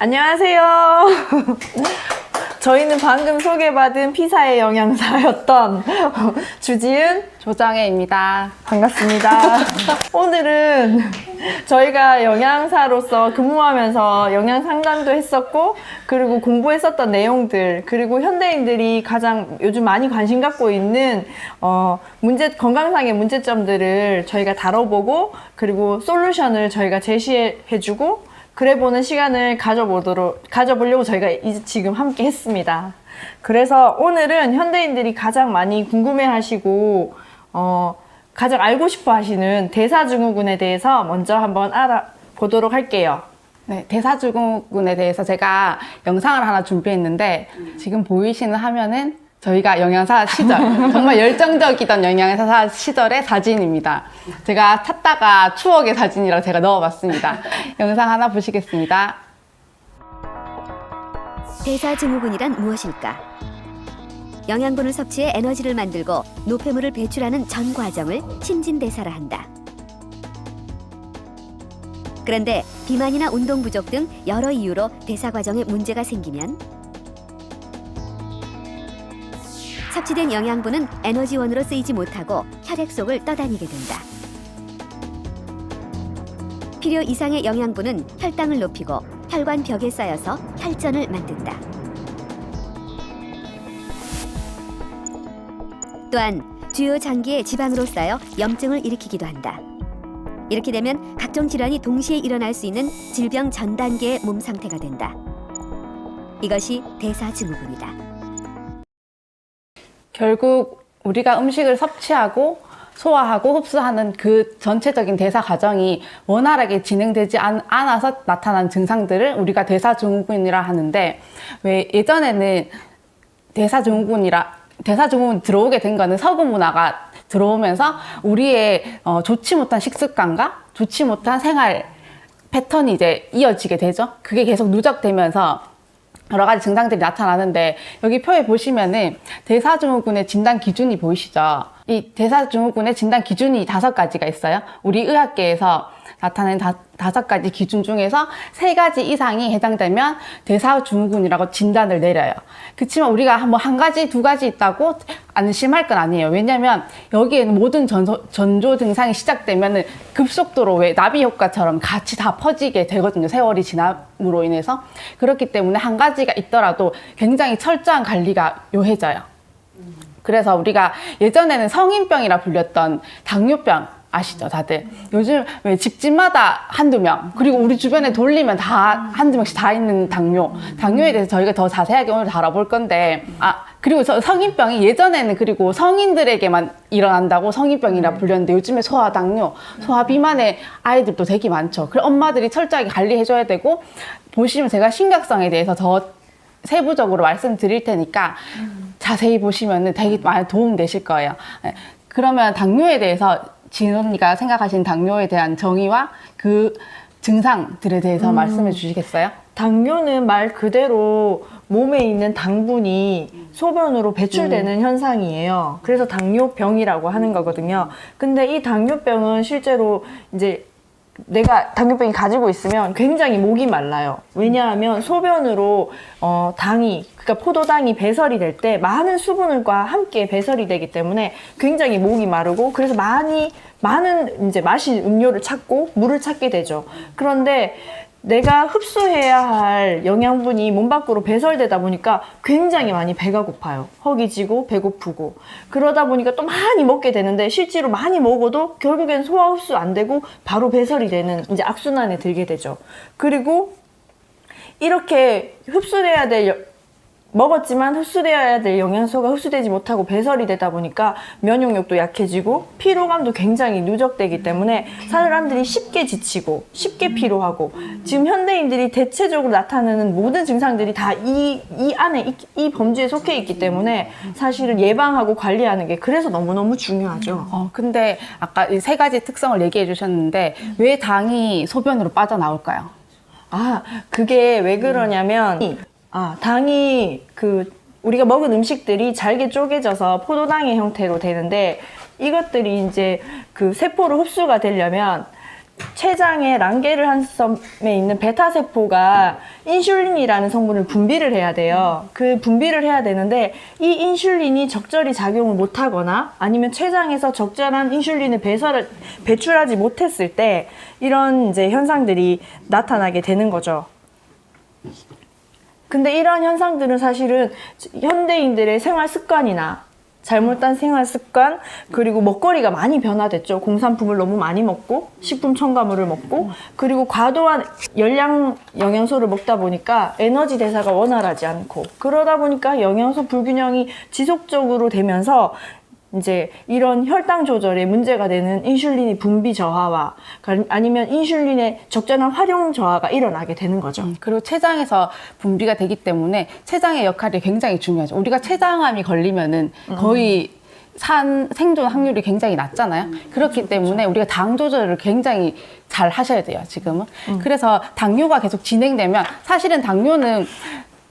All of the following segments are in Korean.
안녕하세요. 저희는 방금 소개받은 피사의 영양사였던 주지은, 조정혜입니다. 반갑습니다. 오늘은 저희가 영양사로서 근무하면서 영양 상담도 했었고, 그리고 공부했었던 내용들, 그리고 현대인들이 가장 요즘 많이 관심 갖고 있는 건강상의 문제점들을 저희가 다뤄보고, 그리고 솔루션을 저희가 제시해주고, 그래보는 시간을 가져보려고 저희가 지금 함께 했습니다. 그래서 오늘은 현대인들이 가장 많이 궁금해하시고 가장 알고 싶어 하시는 대사증후군에 대해서 먼저 한번 알아보도록 할게요. 네, 대사증후군에 대해서 제가 영상을 하나 준비했는데 지금 보이시는 화면은 저희가 영양사 시절, 정말 열정적이던 영양사 시절의 사진입니다. 제가 찾다가 추억의 사진이라고 제가 넣어봤습니다. 영상 하나 보시겠습니다. 대사증후군이란 무엇일까? 영양분을 섭취해 에너지를 만들고 노폐물을 배출하는 전 과정을 신진대사라 한다. 그런데 비만이나 운동 부족 등 여러 이유로 대사 과정에 문제가 생기면 섭취된 영양분은 에너지원으로 쓰이지 못하고 혈액 속을 떠다니게 된다. 필요 이상의 영양분은 혈당을 높이고 혈관 벽에 쌓여서 혈전을 만든다. 또한 주요 장기에 지방으로 쌓여 염증을 일으키기도 한다. 이렇게 되면 각종 질환이 동시에 일어날 수 있는 질병 전 단계의 몸 상태가 된다. 이것이 대사증후군이다. 결국 우리가 음식을 섭취하고 소화하고 흡수하는 그 전체적인 대사 과정이 원활하게 진행되지 않아서 나타난 증상들을 우리가 대사증후군이라 하는데, 왜 예전에는 대사증후군 들어오게 된 거는 서구 문화가 들어오면서 우리의 좋지 못한 식습관과 좋지 못한 생활 패턴이 이제 이어지게 되죠. 그게 계속 누적되면서 여러 가지 증상들이 나타나는데, 여기 표에 보시면은 대사증후군의 진단 기준이 보이시죠? 이 대사증후군의 진단 기준이 5가지가 있어요. 우리 의학계에서 나타낸 5가지 기준 중에서 3가지 이상이 해당되면 대사증후군이라고 진단을 내려요. 그렇지만 우리가 뭐 1가지, 2가지 있다고 안심할 건 아니에요. 왜냐면 여기에는 모든 전조 증상이 시작되면은 급속도로 왜 나비 효과처럼 같이 다 퍼지게 되거든요. 세월이 지남으로 인해서. 그렇기 때문에 1가지가 있더라도 굉장히 철저한 관리가 요해져요. 그래서 우리가 예전에는 성인병이라 불렸던 당뇨병 아시죠, 다들? 요즘 왜 집집마다 한두 명, 그리고 우리 주변에 돌리면 다 한두 명씩 다 있는 당뇨에 대해서 저희가 더 자세하게 오늘 다뤄볼 건데, 그리고 성인병이 예전에는 그리고 성인들에게만 일어난다고 성인병이라 불렸는데, 요즘에 소아당뇨, 소아비만의 아이들도 되게 많죠. 그래서 엄마들이 철저하게 관리해줘야 되고, 보시면 제가 심각성에 대해서 더 세부적으로 말씀드릴 테니까 자세히 보시면 되게 많이 도움 되실 거예요. 그러면 당뇨에 대해서 지은 언니가 생각하신 당뇨에 대한 정의와 그 증상들에 대해서 말씀해 주시겠어요? 당뇨는 말 그대로 몸에 있는 당분이 소변으로 배출되는 현상이에요. 그래서 당뇨병이라고 하는 거거든요. 근데 이 당뇨병은 실제로 이제 내가 당뇨병이 가지고 있으면 굉장히 목이 말라요. 왜냐하면 소변으로 그러니까 포도당이 배설이 될 때 많은 수분과 함께 배설이 되기 때문에 굉장히 목이 마르고, 그래서 많은 이제 마실 음료를 찾고 물을 찾게 되죠. 그런데 내가 흡수해야 할 영양분이 몸 밖으로 배설되다 보니까 굉장히 많이 배가 고파요. 허기지고 배고프고. 그러다 보니까 또 많이 먹게 되는데, 실제로 많이 먹어도 결국엔 소화 흡수 안 되고 바로 배설이 되는 이제 악순환에 들게 되죠. 그리고 이렇게 먹었지만 흡수되어야 될 영양소가 흡수되지 못하고 배설이 되다 보니까 면역력도 약해지고 피로감도 굉장히 누적되기 때문에 사람들이 쉽게 지치고 쉽게 피로하고, 지금 현대인들이 대체적으로 나타나는 모든 증상들이 다 이 안에 이 범주에 속해 있기 때문에 사실은 예방하고 관리하는 게 그래서 너무너무 중요하죠. 근데 아까 이 3가지 특성을 얘기해 주셨는데, 왜 당이 소변으로 빠져나올까요? 그게 왜 그러냐면, 당이 우리가 먹은 음식들이 잘게 쪼개져서 포도당의 형태로 되는데, 이것들이 이제 그 세포로 흡수가 되려면 췌장의 란게르한섬에 있는 베타 세포가 인슐린이라는 성분을 분비를 해야 돼요. 그 분비를 해야 되는데 이 인슐린이 적절히 작용을 못하거나 아니면 췌장에서 적절한 인슐린을 배출하지 못했을 때 이런 이제 현상들이 나타나게 되는 거죠. 근데 이러한 현상들은 사실은 현대인들의 생활 습관이나 잘못된 생활 습관, 그리고 먹거리가 많이 변화됐죠. 공산품을 너무 많이 먹고, 식품 첨가물을 먹고, 그리고 과도한 열량 영양소를 먹다 보니까 에너지 대사가 원활하지 않고, 그러다 보니까 영양소 불균형이 지속적으로 되면서 이제 이런 혈당 조절에 문제가 되는 인슐린의 분비 저하와 아니면 인슐린의 적절한 활용 저하가 일어나게 되는 거죠. 그리고 췌장에서 분비가 되기 때문에 췌장의 역할이 굉장히 중요하죠. 우리가 췌장암이 걸리면은 거의 생존 확률이 굉장히 낮잖아요. 그렇기 때문에 우리가 당 조절을 굉장히 잘 하셔야 돼요, 지금은. 그래서 당뇨가 계속 진행되면 사실은 당뇨는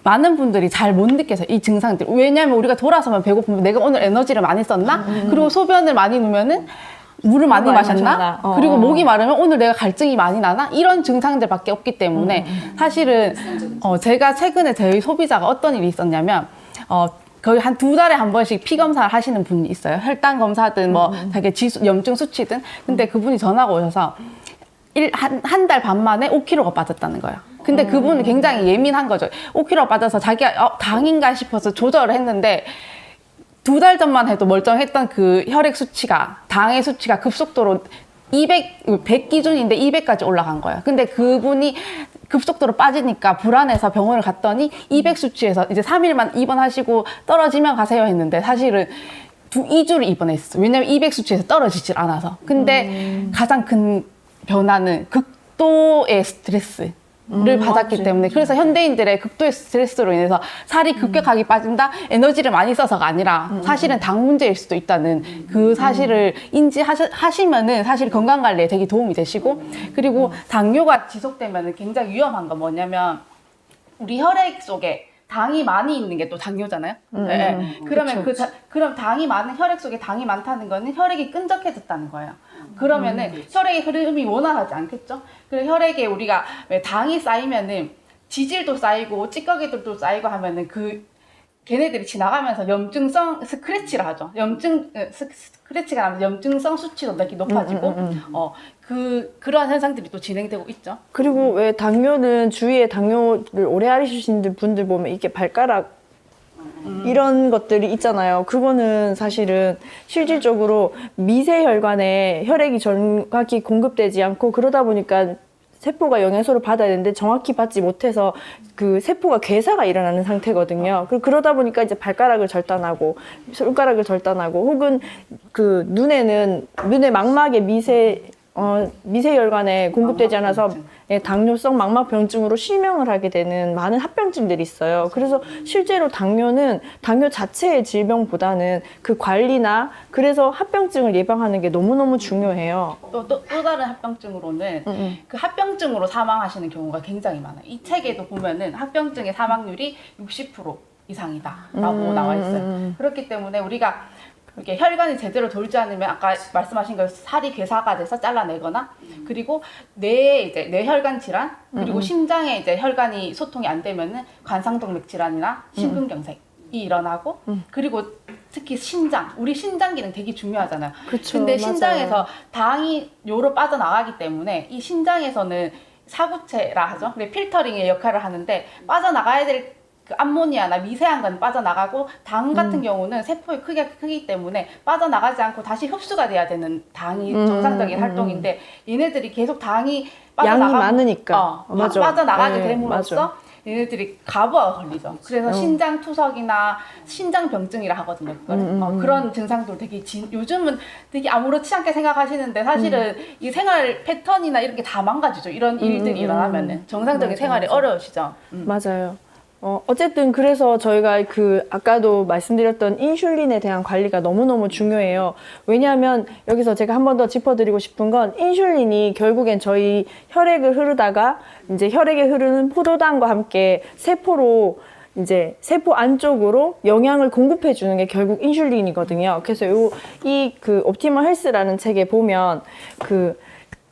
많은 분들이 잘 못 느껴서 이 증상들. 왜냐하면 우리가 돌아서면 배고프면 내가 오늘 에너지를 많이 썼나? 그리고 소변을 많이 누면은 물을 많이 마셨나? 그리고 목이 마르면 오늘 내가 갈증이 많이 나나? 이런 증상들밖에 없기 때문에 사실은 제가 최근에 저희 소비자가 어떤 일이 있었냐면 거의 한 2달에 한 번씩 피 검사를 하시는 분이 있어요. 혈당 검사든 뭐 자기 염증 수치든. 근데 그분이 전화가 오셔서 한 달 반 만에 5kg가 빠졌다는 거예요. 근데 그분은 굉장히 예민한 거죠. 5kg 빠져서 자기가 당인가 싶어서 조절을 했는데 2달 전만 해도 멀쩡했던 그 혈액 수치가, 당의 수치가 급속도로 100 기준인데 200까지 올라간 거예요. 근데 그분이 급속도로 빠지니까 불안해서 병원을 갔더니 200 수치에서 이제 3일만 입원하시고 떨어지면 가세요 했는데 사실은 2주를 입원했어요. 왜냐면 200 수치에서 떨어지질 않아서. 근데 가장 큰 변화는 극도의 스트레스를 받았기 때문에, 그래서 현대인들의 극도의 스트레스로 인해서 살이 급격하게 빠진다, 에너지를 많이 써서가 아니라 사실은 당 문제일 수도 있다는 그 사실을 인지하시면은 사실 건강관리에 되게 도움이 되시고, 그리고 당뇨가 지속되면 굉장히 위험한 건 뭐냐면 우리 혈액 속에 당이 많이 있는 게 또 당뇨잖아요. 네. 그러면 그럼 당이 많은 혈액 속에 당이 많다는 거는 혈액이 끈적해졌다는 거예요. 그러면은 혈액의 흐름이 원활하지 않겠죠? 그리고 혈액에 우리가 왜 당이 쌓이면은 지질도 쌓이고 찌꺼기들도 쌓이고 하면은 걔네들이 지나가면서 염증성 스크래치라 하죠. 스크래치가 나면서 염증성 수치도 되게 높아지고, 그러한 현상들이 또 진행되고 있죠. 그리고 왜 당뇨는 주위에 당뇨를 오래 앓으신 분들 보면 이게 발가락 이런 것들이 있잖아요. 그거는 사실은 실질적으로 미세혈관에 혈액이 정확히 공급되지 않고 그러다 보니까 세포가 영양소를 받아야 되는데 정확히 받지 못해서 그 세포가 괴사가 일어나는 상태거든요. 그러다 보니까 이제 발가락을 절단하고 손가락을 절단하고 혹은 그 눈의 망막에 미세혈관에 공급되지 않아서 당뇨성 망막병증으로 실명을 하게 되는 많은 합병증들이 있어요. 그래서 실제로 당뇨는 당뇨 자체의 질병보다는 그 관리나 그래서 합병증을 예방하는 게 너무너무 중요해요. 또 다른 합병증으로는 그 합병증으로 사망하시는 경우가 굉장히 많아요. 이 책에도 보면은 합병증의 사망률이 60% 이상이다라고 나와 있어요. 그렇기 때문에 우리가 이렇게 혈관이 제대로 돌지 않으면 아까 말씀하신 거 살이 괴사가 돼서 잘라내거나, 그리고 뇌에 이제 뇌혈관 질환, 그리고 심장에 이제 혈관이 소통이 안 되면은 관상동맥 질환이나 심근경색이 일어나고, 그리고 특히 우리 신장 기능 되게 중요하잖아요. 그쵸, 근데 맞아요. 신장에서 당이 요로 빠져나가기 때문에 이 신장에서는 사구체라 하죠. 필터링의 역할을 하는데 빠져나가야 될 그 암모니아나 미세한 건 빠져나가고 당 같은 경우는 세포의 크기 때문에 빠져나가지 않고 다시 흡수가 돼야 되는 당이 정상적인 활동인데 얘네들이 계속 당이 양이 많으니까 맞아. 빠져나가게 네, 됨으로써 맞아. 얘네들이 가부화가 걸리죠. 그래서 신장 투석이나 신장병증이라 하거든요. 그런 증상들 되게 요즘은 되게 아무렇지 않게 생각하시는데 사실은 이 생활 패턴이나 이런 게 다 망가지죠. 이런 일들이 일어나면은 정상적인 생활이 어려우시죠. 맞아요. 어쨌든 그래서 저희가 아까도 말씀드렸던 인슐린에 대한 관리가 너무너무 중요해요. 왜냐하면 여기서 제가 한 번 더 짚어드리고 싶은 건 인슐린이 결국엔 저희 혈액을 흐르다가 이제 혈액에 흐르는 포도당과 함께 세포로 이제 세포 안쪽으로 영양을 공급해 주는 게 결국 인슐린이거든요. 그래서 옵티멀 헬스라는 책에 보면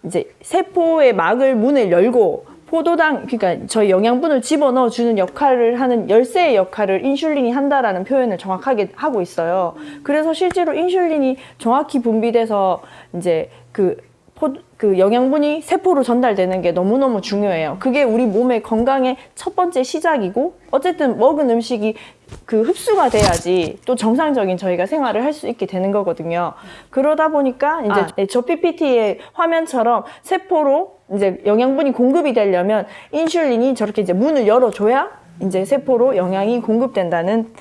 이제 세포의 문을 열고 포도당, 그러니까 저희 영양분을 집어넣어 주는 역할을 하는 열쇠의 역할을 인슐린이 한다라는 표현을 정확하게 하고 있어요. 그래서 실제로 인슐린이 정확히 분비돼서 이제 그 영양분이 세포로 전달되는 게 너무너무 중요해요. 그게 우리 몸의 건강의 첫 번째 시작이고, 어쨌든 먹은 음식이 그 흡수가 돼야지 또 정상적인 저희가 생활을 할 수 있게 되는 거거든요. 그러다 보니까 이제 저 PPT의 화면처럼 세포로 이제 영양분이 공급이 되려면 인슐린이 저렇게 이제 문을 열어줘야 이제 세포로 영양이 공급된다는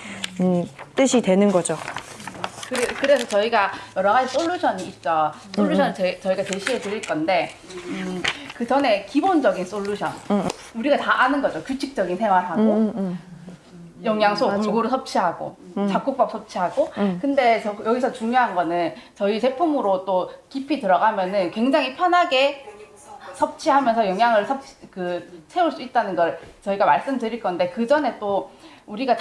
뜻이 되는 거죠. 그래서 저희가 여러 가지 솔루션이 있죠. 솔루션을 저희가 제시해 드릴 건데, 그 전에 기본적인 솔루션. 우리가 다 아는 거죠. 규칙적인 생활하고, 영양소 골고루 섭취하고, 잡곡밥 섭취하고. 근데 여기서 중요한 거는 저희 제품으로 또 깊이 들어가면은 굉장히 편하게 섭취하면서 영양을 채울 수 있다는 걸 저희가 말씀드릴 건데, 그 전에 또 우리가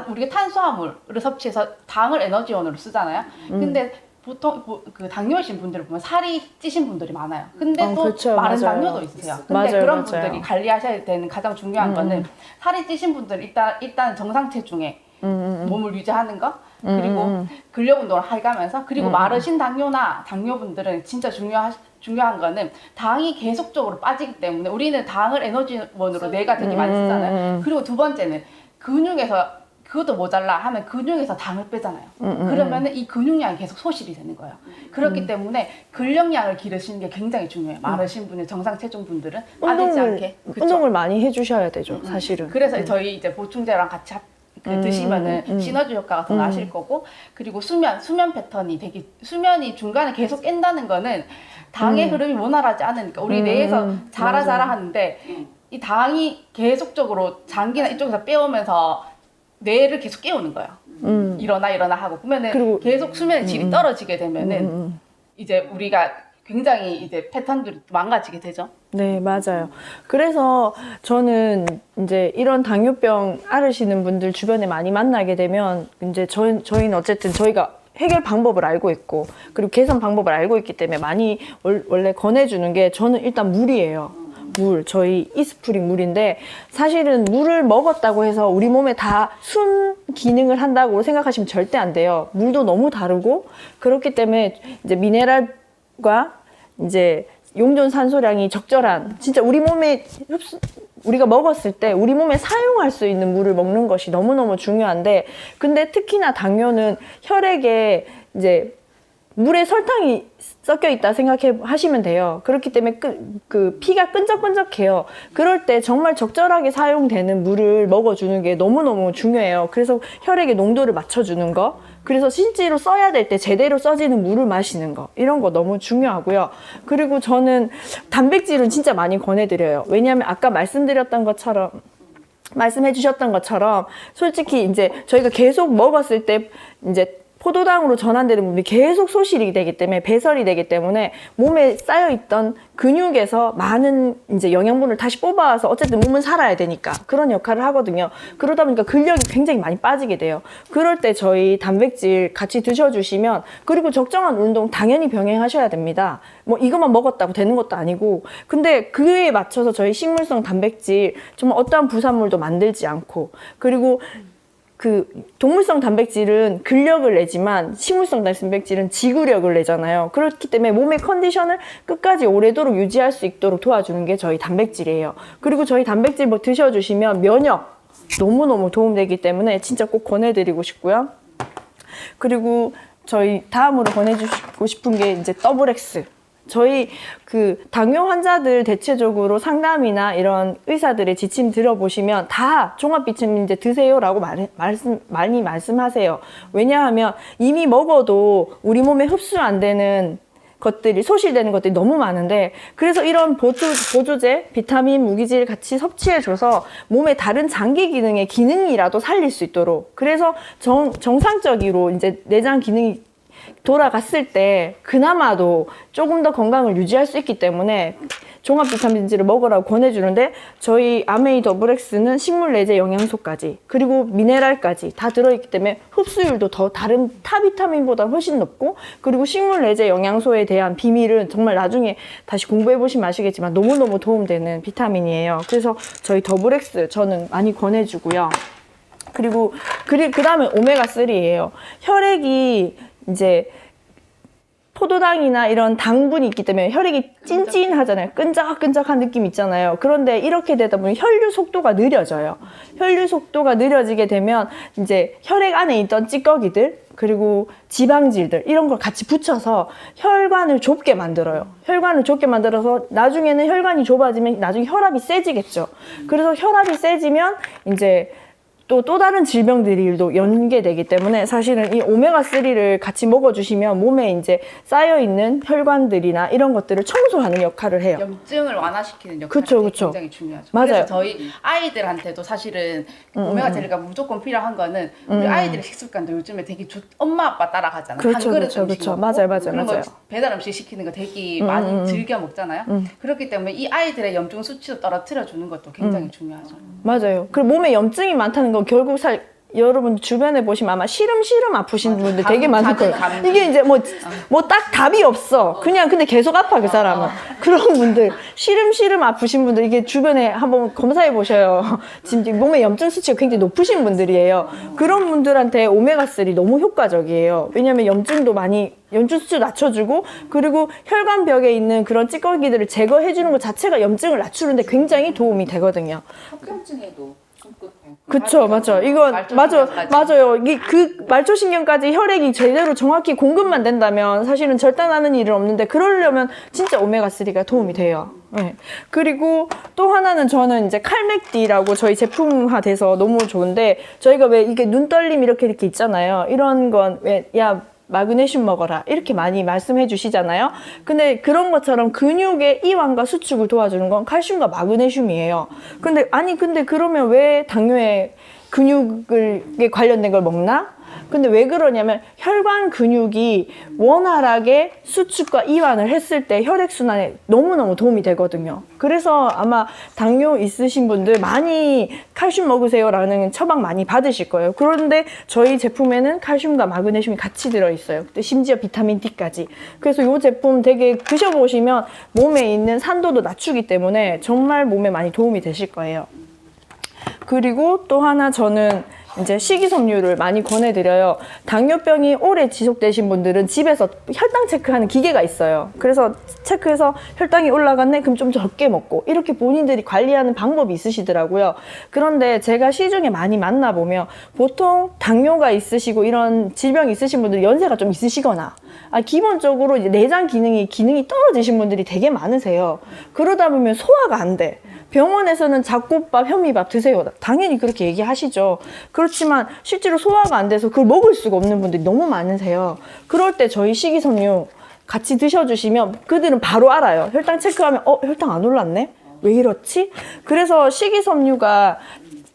우리가 탄수화물을 섭취해서 당을 에너지원으로 쓰잖아요. 근데 보통 그 당뇨이신 분들을 보면 살이 찌신 분들이 많아요. 근데 또 그렇죠, 마른 맞아요. 당뇨도 있으세요. 근데 맞아요, 그런 맞아요. 분들이 관리하셔야 되는 가장 중요한 거는 살이 찌신 분들 일단 정상 체중에 몸을 유지하는 거, 그리고 근력 운동을 해가면서, 그리고 마르신 당뇨나 당뇨분들은 진짜 중요한 거는 당이 계속적으로 빠지기 때문에 우리는 당을 에너지원으로 뇌가 되게 많이 쓰잖아요. 그리고 두 번째는 근육에서 그것도 모자라 하면 근육에서 당을 빼잖아요. 그러면은 이 근육량이 계속 소실이 되는 거예요. 그렇기 때문에 근력량을 기르시는 게 굉장히 중요해요. 마르신 분들, 정상 체중 분들은 빠지지 않게. 그쵸? 운동을 많이 해주셔야 되죠, 사실은. 그래서 저희 이제 보충제랑 같이 드시면은 시너지 효과가 더 나실 거고, 그리고 수면 패턴이 수면이 중간에 계속 깬다는 거는 당의 흐름이 원활하지 않으니까 우리 뇌에서 자라 하는데, 이 당이 계속적으로 장기나 이쪽에서 빼오면서 뇌를 계속 깨우는 거예요. 일어나 하고. 그러면은 계속 수면의 질이 떨어지게 되면은 이제 우리가 굉장히 이제 패턴들이 망가지게 되죠. 네, 맞아요. 그래서 저는 이제 이런 당뇨병 앓으시는 분들 주변에 많이 만나게 되면 이제 저희는 어쨌든 저희가 해결 방법을 알고 있고, 그리고 개선 방법을 알고 있기 때문에 많이 원래 권해주는 게, 저는 일단 물이에요. 저희 이스프링 물인데, 사실은 물을 먹었다고 해서 우리 몸에 다 순 기능을 한다고 생각하시면 절대 안 돼요. 물도 너무 다르고, 그렇기 때문에 이제 미네랄과 이제 용존 산소량이 적절한, 진짜 우리 몸에 우리가 먹었을 때 우리 몸에 사용할 수 있는 물을 먹는 것이 너무너무 중요한데, 근데 특히나 당뇨는 혈액에 이제 물에 설탕이 섞여 있다 생각하시면 돼요. 그렇기 때문에 그 피가 끈적끈적해요. 그럴 때 정말 적절하게 사용되는 물을 먹어주는 게 너무너무 중요해요. 그래서 혈액의 농도를 맞춰주는 거, 그래서 실제로 써야 될 때 제대로 써지는 물을 마시는 거, 이런 거 너무 중요하고요. 그리고 저는 단백질은 진짜 많이 권해드려요. 왜냐하면 아까 말씀해 주셨던 것처럼 솔직히 이제 저희가 계속 먹었을 때 이제 포도당으로 전환되는 부분이 계속 소실이 되기 때문에, 배설이 되기 때문에 몸에 쌓여있던 근육에서 많은 이제 영양분을 다시 뽑아와서 어쨌든 몸은 살아야 되니까 그런 역할을 하거든요. 그러다 보니까 근력이 굉장히 많이 빠지게 돼요. 그럴 때 저희 단백질 같이 드셔주시면, 그리고 적정한 운동 당연히 병행하셔야 됩니다. 뭐 이것만 먹었다고 되는 것도 아니고, 근데 그에 맞춰서 저희 식물성 단백질, 정말 어떠한 부산물도 만들지 않고, 그리고 그 동물성 단백질은 근력을 내지만 식물성 단백질은 지구력을 내잖아요. 그렇기 때문에 몸의 컨디션을 끝까지 오래도록 유지할 수 있도록 도와주는 게 저희 단백질이에요. 그리고 저희 단백질 뭐 드셔주시면 면역 너무너무 도움되기 때문에 진짜 꼭 권해드리고 싶고요. 그리고 저희 다음으로 권해주고 싶은 게 이제 더블X. 저희 그 당뇨 환자들 대체적으로 상담이나 이런 의사들의 지침 들어보시면 다 종합 비타민제 드세요라고 많이 말씀하세요. 왜냐하면 이미 먹어도 우리 몸에 흡수 안 되는 것들이, 소실되는 것들이 너무 많은데, 그래서 이런 보조제, 비타민, 무기질 같이 섭취해줘서 몸의 다른 장기 기능의 기능이라도 살릴 수 있도록, 그래서 정상적으로 이제 내장 기능이 돌아갔을 때 그나마도 조금 더 건강을 유지할 수 있기 때문에 종합 비타민제를 먹으라고 권해주는데 저희 아메이 더블엑스는 식물 내재 영양소까지 그리고 미네랄까지 다 들어있기 때문에 흡수율도 더 다른 타 비타민보다 훨씬 높고 그리고 식물 내재 영양소에 대한 비밀은 정말 나중에 다시 공부해보시면 아시겠지만 너무너무 도움되는 비타민이에요. 그래서 저희 더블엑스 저는 많이 권해주고요. 그리고 그 다음에 오메가3예요. 혈액이 이제 포도당이나 이런 당분이 있기 때문에 혈액이 찐찐하잖아요. 끈적끈적한 느낌 있잖아요. 그런데 이렇게 되다 보니 혈류 속도가 느려져요. 혈류 속도가 느려지게 되면 이제 혈액 안에 있던 찌꺼기들 그리고 지방질들 이런 걸 같이 붙여서 혈관을 좁게 만들어요. 혈관을 좁게 만들어서 나중에는 혈관이 좁아지면 나중에 혈압이 세지겠죠. 그래서 혈압이 세지면 이제 또 다른 질병들이 연계되기 때문에 사실은 이 오메가3를 같이 먹어주시면 몸에 이제 쌓여있는 혈관들이나 이런 것들을 청소하는 역할을 해요. 염증을 완화시키는 역할이 그쵸, 그쵸. 굉장히 중요하죠. 맞아요. 그래서 저희 아이들한테도 사실은 오메가3가 무조건 필요한 거는 우리 아이들의 식습관도 요즘에 되게 엄마 아빠 따라가잖아요. 그렇죠, 한 그릇 그렇죠, 음식 그렇죠. 먹고 맞아요. 그런 거 맞아요. 배달 음식 시키는 거 되게 많이 즐겨 먹잖아요. 그렇기 때문에 이 아이들의 염증 수치도 떨어뜨려 주는 것도 굉장히 중요하죠. 맞아요. 그리고 몸에 염증이 많다는 건 결국 여러분 주변에 보시면 아마 시름시름 아프신 분들 되게 많을 거예요. 이게 이제 뭐 딱 답이 없어. 그냥 근데 계속 아파 그 사람은. 그런 분들 시름시름 아프신 분들 이게 주변에 한번 검사해 보셔요. 지금 몸에 염증 수치가 굉장히 높으신 분들이에요. 그런 분들한테 오메가3 너무 효과적이에요. 왜냐면 염증 수치 낮춰주고 그리고 혈관벽에 있는 그런 찌꺼기들을 제거해 주는 것 자체가 염증을 낮추는데 굉장히 도움이 되거든요. 합병증에도 그쵸, 맞죠. 이거, 맞아요. 이게 그 말초신경까지 혈액이 제대로 정확히 공급만 된다면 사실은 절단하는 일은 없는데 그러려면 진짜 오메가3가 도움이 돼요. 네. 그리고 또 하나는 저는 이제 칼맥디라고 저희 제품화 돼서 너무 좋은데 저희가 왜 이게 눈떨림 이렇게 있잖아요. 이런 건 왜, 마그네슘 먹어라 이렇게 많이 말씀해 주시잖아요. 근데 그런 것처럼 근육의 이완과 수축을 도와주는 건 칼슘과 마그네슘이에요. 근데 그러면 왜 당뇨에 근육에 관련된 걸 먹나? 근데 왜 그러냐면 혈관 근육이 원활하게 수축과 이완을 했을 때 혈액순환에 너무너무 도움이 되거든요. 그래서 아마 당뇨 있으신 분들 많이 칼슘 먹으세요 라는 처방 많이 받으실 거예요. 그런데 저희 제품에는 칼슘과 마그네슘이 같이 들어있어요. 심지어 비타민 D까지. 그래서 이 제품 되게 드셔보시면 몸에 있는 산도도 낮추기 때문에 정말 몸에 많이 도움이 되실 거예요. 그리고 또 하나 저는 이제 식이섬유를 많이 권해드려요. 당뇨병이 오래 지속되신 분들은 집에서 혈당 체크하는 기계가 있어요. 그래서 체크해서 혈당이 올라갔네? 그럼 좀 적게 먹고 이렇게 본인들이 관리하는 방법이 있으시더라고요. 그런데 제가 시중에 많이 만나보면 보통 당뇨가 있으시고 이런 질병이 있으신 분들은 연세가 좀 있으시거나 기본적으로 이제 내장 기능이 떨어지신 분들이 되게 많으세요. 그러다 보면 소화가 안 돼. 병원에서는 잡곡밥, 현미밥 드세요. 당연히 그렇게 얘기하시죠. 그렇지만 실제로 소화가 안 돼서 그걸 먹을 수가 없는 분들이 너무 많으세요. 그럴 때 저희 식이섬유 같이 드셔주시면 그들은 바로 알아요. 혈당 체크하면 혈당 안 올랐네? 왜 이렇지? 그래서 식이섬유가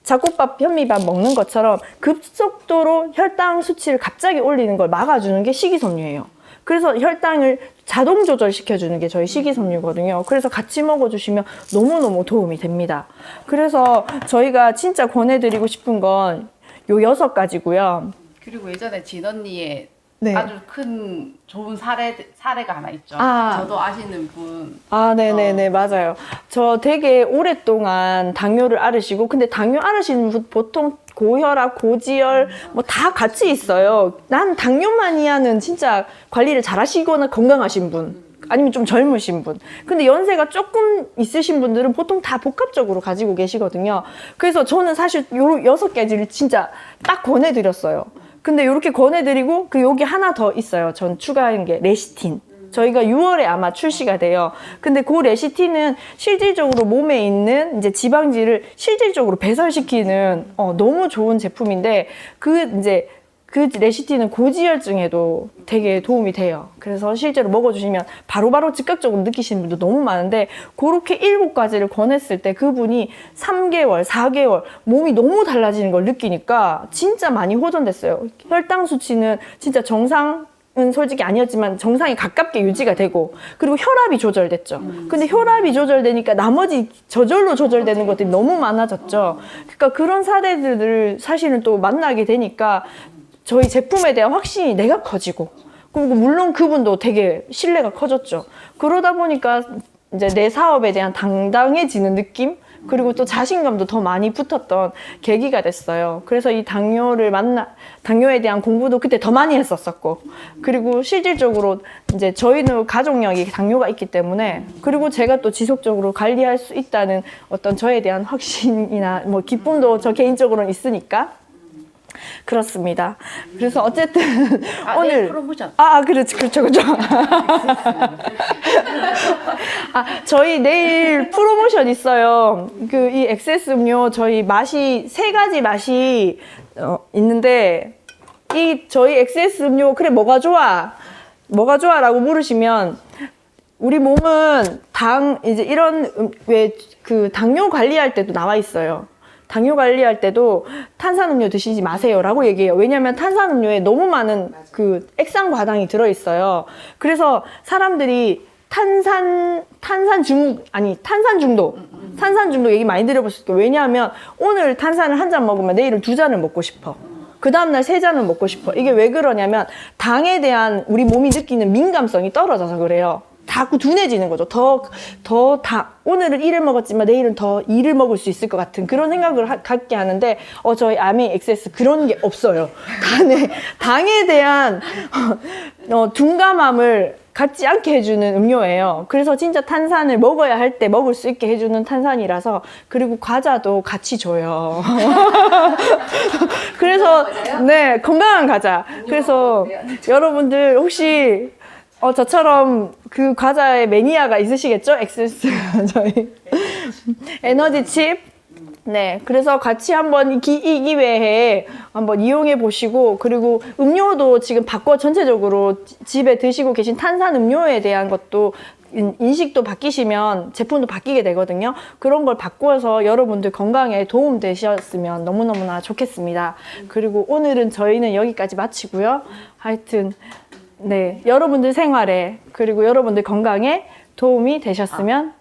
잡곡밥, 현미밥 먹는 것처럼 급속도로 혈당 수치를 갑자기 올리는 걸 막아주는 게 식이섬유예요. 그래서 혈당을 자동 조절시켜주는 게 저희 식이섬유거든요. 그래서 같이 먹어주시면 너무너무 도움이 됩니다. 그래서 저희가 진짜 권해드리고 싶은 건 요 6가지고요. 그리고 예전에 진언니의 네. 아주 큰 좋은 사례가 하나 있죠. 저도 아시는 분. 네네네, 맞아요. 저 되게 오랫동안 당뇨를 앓으시고, 근데 당뇨 앓으시는 분 보통 고혈압, 고지혈, 뭐 다 같이 있어요. 난 당뇨마니아는 진짜 관리를 잘 하시거나 건강하신 분. 아니면 좀 젊으신 분. 근데 연세가 조금 있으신 분들은 보통 다 복합적으로 가지고 계시거든요. 그래서 저는 사실 요 6가지를 진짜 딱 권해드렸어요. 근데 이렇게 권해드리고 여기 하나 더 있어요. 전 추가한 게 레시틴. 저희가 6월에 아마 출시가 돼요. 근데 그 레시틴은 실질적으로 몸에 있는 이제 지방질을 실질적으로 배설시키는 너무 좋은 제품인데 그 레시틴은 고지혈증에도 되게 도움이 돼요. 그래서 실제로 먹어주시면 바로바로 즉각적으로 느끼시는 분도 너무 많은데 그렇게 7가지를 권했을 때 그분이 3개월, 4개월 몸이 너무 달라지는 걸 느끼니까 진짜 많이 호전됐어요. 혈당 수치는 진짜 정상 솔직히 아니었지만 정상에 가깝게 유지가 되고 그리고 혈압이 조절됐죠. 근데 혈압이 조절되니까 나머지 저절로 조절되는 것들이 너무 많아졌죠. 그러니까 그런 사례들을 사실은 또 만나게 되니까 저희 제품에 대한 확신이 내가 커지고 그리고 물론 그분도 되게 신뢰가 커졌죠. 그러다 보니까 이제 내 사업에 대한 당당해지는 느낌? 그리고 또 자신감도 더 많이 붙었던 계기가 됐어요. 그래서 이 당뇨에 대한 공부도 그때 더 많이 했었었고, 그리고 실질적으로 이제 저희는 가족력이 당뇨가 있기 때문에, 그리고 제가 또 지속적으로 관리할 수 있다는 어떤 저에 대한 확신이나 뭐 기쁨도 저 개인적으로는 있으니까. 그렇습니다. 그래서 어쨌든 오늘 프로모션. 그렇죠. 저희 내일 프로모션 있어요. 그 이 엑세스 음료 저희 맛이 3가지 맛이 있는데 이 저희 엑세스 음료 그래 뭐가 좋아라고 물으시면 우리 몸은 이제 이런 왜 그 당뇨 관리할 때도 나와 있어요. 당뇨 관리할 때도 탄산음료 드시지 마세요라고 얘기해요. 왜냐하면 탄산음료에 너무 많은 그 액상 과당이 들어있어요. 그래서 사람들이 탄산 중독 얘기 많이 들어보실 거예요. 왜냐하면 오늘 탄산을 한 잔 먹으면 내일은 2잔을 먹고 싶어. 그 다음날 3잔을 먹고 싶어. 이게 왜 그러냐면 당에 대한 우리 몸이 느끼는 민감성이 떨어져서 그래요. 자꾸 둔해지는 거죠. 오늘은 1을 먹었지만 내일은 더 2를 먹을 수 있을 것 같은 그런 생각을 갖게 하는데, 저희 아미 엑세스 그런 게 없어요. 당에 대한, 둔감함을 갖지 않게 해주는 음료예요. 그래서 진짜 탄산을 먹어야 할 때 먹을 수 있게 해주는 탄산이라서, 그리고 과자도 같이 줘요. 그래서, 네, 건강한 과자. 그래서 여러분들 혹시 저처럼 그 과자의 매니아가 있으시겠죠? 엑세스 저희 에너지 칩. 네, 그래서 같이 한번 이 기회에 한번 이용해 보시고, 그리고 음료도 지금 전체적으로 집에 드시고 계신 탄산 음료에 대한 것도 인식도 바뀌시면 제품도 바뀌게 되거든요. 그런 걸 바꿔서 여러분들 건강에 도움 되셨으면 너무너무나 좋겠습니다. 그리고 오늘은 저희는 여기까지 마치고요. 하여튼 네, 여러분들 생활에 그리고 여러분들 건강에 도움이 되셨으면